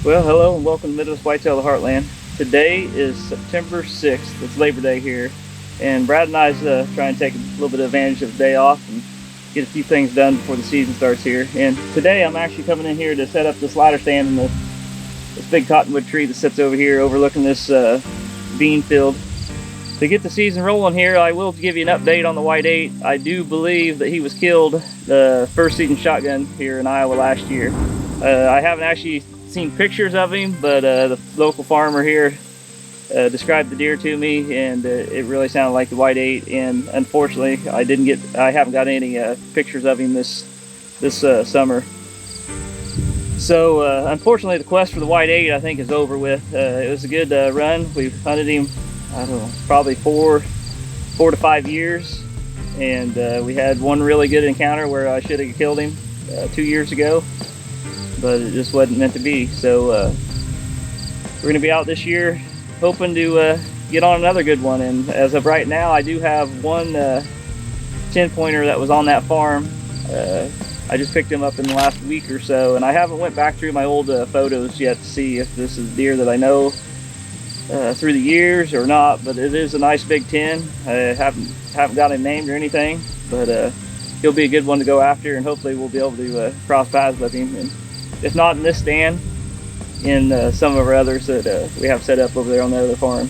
Well, hello and welcome to Midwest Whitetail, the Heartland. Today is September 6th. It's Labor Day here, and Brad and I's trying to take a little bit of advantage of the day off and get a few things done before the season starts here. And today I'm actually coming in here to set up this ladder stand in this big cottonwood tree that sits over here overlooking this bean field. To get the season rolling here, I will give you an update on the White 8. I do believe that he was killed the first season shotgun here in Iowa last year. I haven't actually seen pictures of him, but the local farmer here described the deer to me, and it really sounded like the White 8. And unfortunately, I haven't got any pictures of him this summer. So unfortunately, the quest for the White 8 I think is over with. It was a good run. We've hunted him, I don't know, probably four to 5 years, and we had one really good encounter where I should have killed him 2 years ago, but it just wasn't meant to be. So we're going to be out this year hoping to get on another good one. And as of right now, I do have one 10-pointer that was on that farm. I just picked him up in the last week or so, and I haven't went back through my old photos yet to see if this is deer that I know through the years or not. But it is a nice big 10. I haven't got him named or anything, but he'll be a good one to go after, and hopefully we'll be able to cross paths with him, and if not in this stand, in some of our others that we have set up over there on the other farm.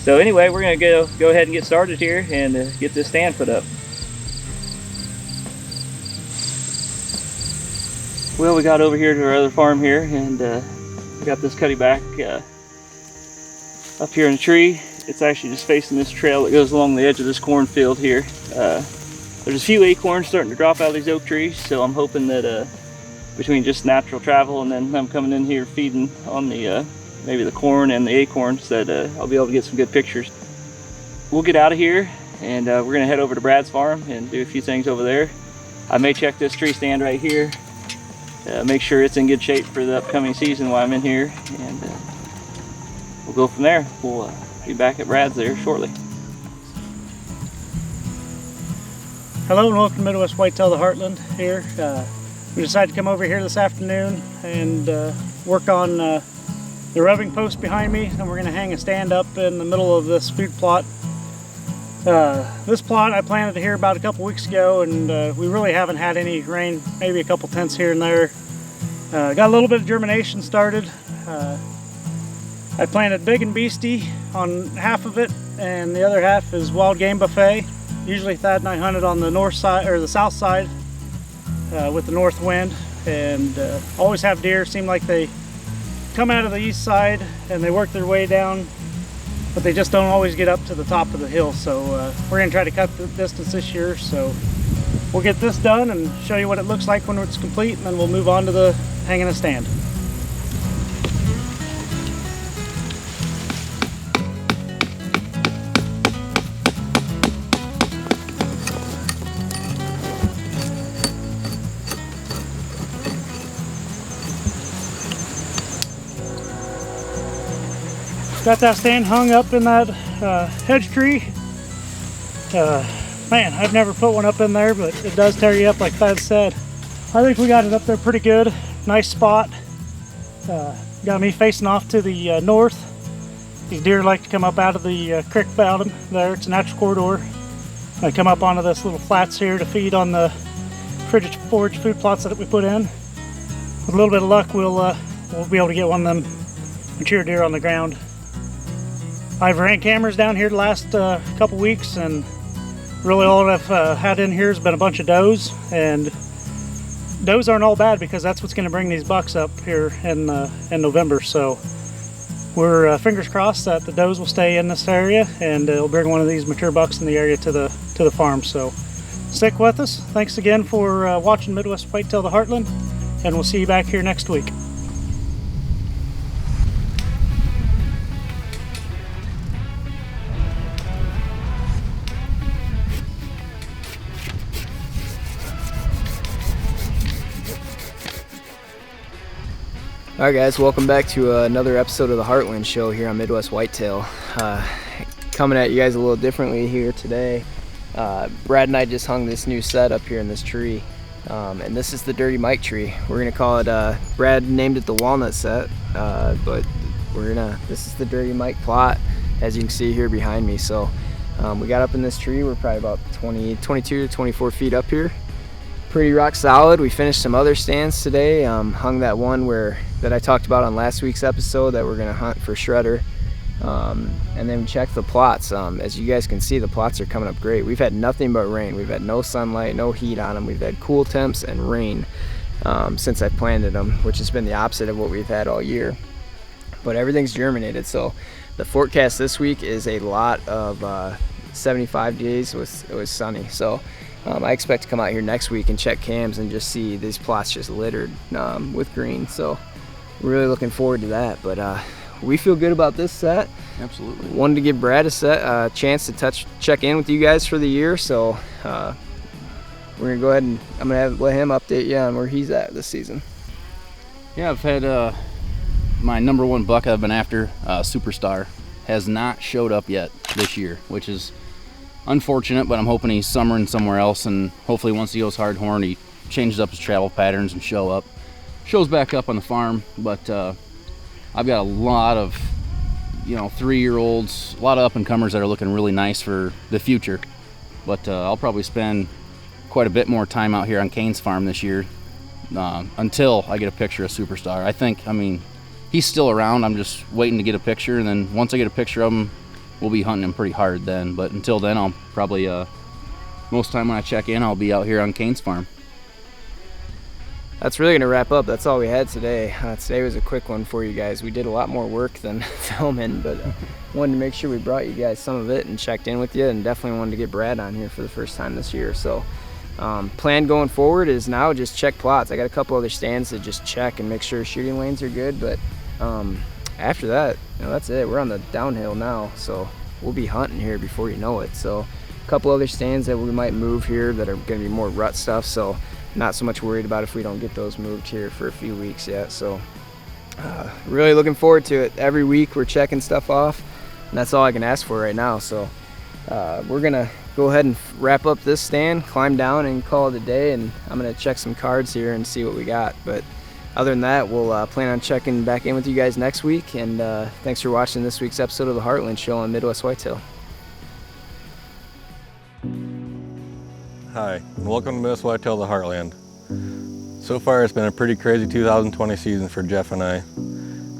So anyway, we're going to go ahead and get started here and get this stand put up. Well, we got over here to our other farm here, and we got this cutty back up here in the tree. It's actually just facing this trail that goes along the edge of this cornfield here. There's a few acorns starting to drop out of these oak trees, so I'm hoping that between just natural travel and then I'm coming in here feeding on the maybe the corn and the acorns, that I'll be able to get some good pictures. We'll get out of here, and we're going to head over to Brad's farm and do a few things over there. I may check this tree stand right here, make sure it's in good shape for the upcoming season while I'm in here, and we'll go from there. We'll be back at Brad's there shortly. Hello and welcome to Midwest Whitetail, the Heartland here. We decided to come over here this afternoon and work on the rubbing post behind me, and we're going to hang a stand up in the middle of this food plot. This plot I planted here about a couple weeks ago, and we really haven't had any rain, maybe a couple tenths here and there. Got a little bit of germination started. I planted Big and Beastie on half of it, and the other half is Wild Game Buffet. Usually Thad and I hunted on the north side or the south side with the north wind, and always have deer. Seem like they come out of the east side and they work their way down, but they just don't always get up to the top of the hill. So we're going to try to cut the distance this year. So we'll get this done and show you what it looks like when it's complete, and then we'll move on to the hanging a stand. Got that stand hung up in that hedge tree. Man, I've never put one up in there, but it does tear you up like Thad said. I think we got it up there pretty good. Nice spot. Got me facing off to the north. These deer like to come up out of the creek bottom there. It's a natural corridor. They come up onto this little flats here to feed on the Frigid Forage food plots that we put in. With a little bit of luck, we'll be able to get one of them mature deer on the ground. I've ran cameras down here the last couple weeks, and really all I've had in here has been a bunch of does, and does aren't all bad because that's what's going to bring these bucks up here in November. So we're fingers crossed that the does will stay in this area, and it'll bring one of these mature bucks in the area to the farm. So stick with us. Thanks again for watching Midwest Whitetail, the Heartland, and we'll see you back here next week. Alright guys, welcome back to another episode of the Heartland Show here on Midwest Whitetail. Coming at you guys a little differently here today. Brad and I just hung this new set up here in this tree. And this is the Dirty Mike tree. We're gonna call it, Brad named it the walnut set, but this is the Dirty Mike plot, as you can see here behind me. So we got up in this tree. We're probably about 22 to 24 feet up here. Pretty rock solid. We finished some other stands today. Hung that one that I talked about on last week's episode that we're gonna hunt for shredder. And then we checked the plots. As you guys can see, the plots are coming up great. We've had nothing but rain. We've had no sunlight, no heat on them. We've had cool temps and rain since I planted them, which has been the opposite of what we've had all year. But everything's germinated. So the forecast this week is a lot of 75 days with sunny. So I expect to come out here next week and check cams and just see these plots just littered with green. So we're really looking forward to that. But we feel good about this set. Absolutely. Wanted to give Brad a chance to check in with you guys for the year. So we're gonna go ahead and let him update you on where he's at this season. Yeah, I've had my number one buck I've been after, Superstar, has not showed up yet this year, which is unfortunate, but I'm hoping he's summering somewhere else, and hopefully once he goes hard horn, he changes up his travel patterns and shows back up on the farm. But I've got a lot of 3-year-olds, a lot of up-and-comers that are looking really nice for the future. But I'll probably spend quite a bit more time out here on Kane's farm this year until I get a picture of Superstar. I mean, he's still around. I'm just waiting to get a picture, and then once I get a picture of him, we'll be hunting him pretty hard then. But until then, I'll probably, most time when I check in, I'll be out here on Kane's farm. That's really going to wrap up. That's all we had today. Today was a quick one for you guys. We did a lot more work than filming, but wanted to make sure we brought you guys some of it and checked in with you, and definitely wanted to get Brad on here for the first time this year. So plan going forward is now just check plots. I got a couple other stands to just check and make sure shooting lanes are good, but after that, that's it. We're on the downhill now, so we'll be hunting here before you know it. So a couple other stands that we might move here that are going to be more rut stuff, so not so much worried about if we don't get those moved here for a few weeks yet. So really looking forward to it. Every week we're checking stuff off, and that's all I can ask for right now. So we're gonna go ahead and wrap up this stand, climb down, and call it a day. And I'm gonna check some cards here and see what we got. But other than that, we'll plan on checking back in with you guys next week. And thanks for watching this week's episode of the Heartland Show on Midwest Whitetail. Hi, and welcome to Midwest Whitetail, the Heartland. So far, it's been a pretty crazy 2020 season for Jeff and I.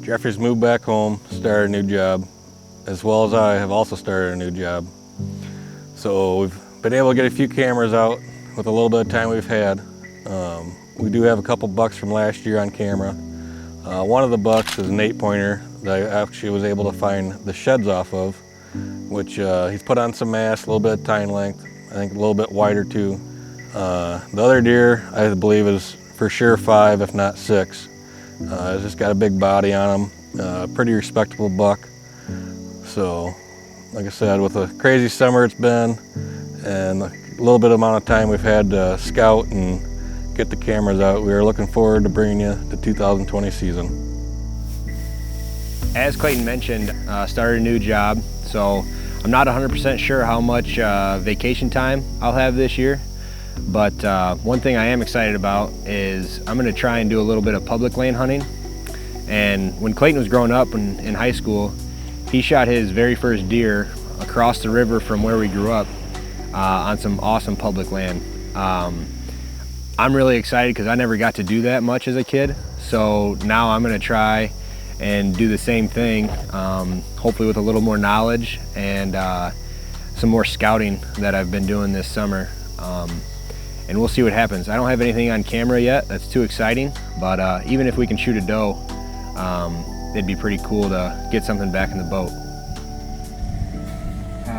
Jeffrey's moved back home, started a new job, as well as I have also started a new job. So we've been able to get a few cameras out with a little bit of time we've had. We do have a couple bucks from last year on camera. One of the bucks is an 8-pointer that I actually was able to find the sheds off of, which he's put on some mass, a little bit of tine length, I think a little bit wider too. The other deer, I believe, is for sure 5, if not 6. It's just got a big body on him, pretty respectable buck. So, like I said, with a crazy summer it's been, and a little bit amount of time we've had to scout and get the cameras out, we are looking forward to bringing you the 2020 season. As Clayton mentioned, started a new job, so I'm not 100% sure how much vacation time I'll have this year, but one thing I am excited about is I'm going to try and do a little bit of public land hunting. And when Clayton was growing up in high school, he shot his very first deer across the river from where we grew up on some awesome public land. I'm really excited because I never got to do that much as a kid, so now I'm going to try and do the same thing, hopefully with a little more knowledge and some more scouting that I've been doing this summer. And we'll see what happens. I don't have anything on camera yet that's too exciting, but even if we can shoot a doe, it'd be pretty cool to get something back in the boat.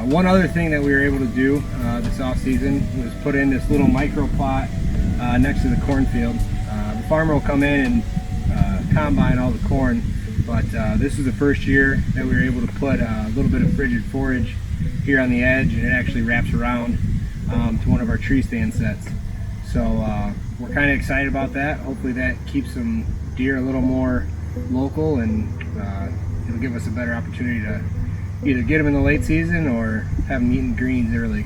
One other thing that we were able to do this off season was put in this little micro plot next to the cornfield. The farmer will come in and combine all the corn, but this is the first year that we were able to put a little bit of Frigid Forage here on the edge, and it actually wraps around to one of our tree stand sets. So we're kind of excited about that. Hopefully that keeps some deer a little more local, and it'll give us a better opportunity to either get them in the late season or have them eating greens early.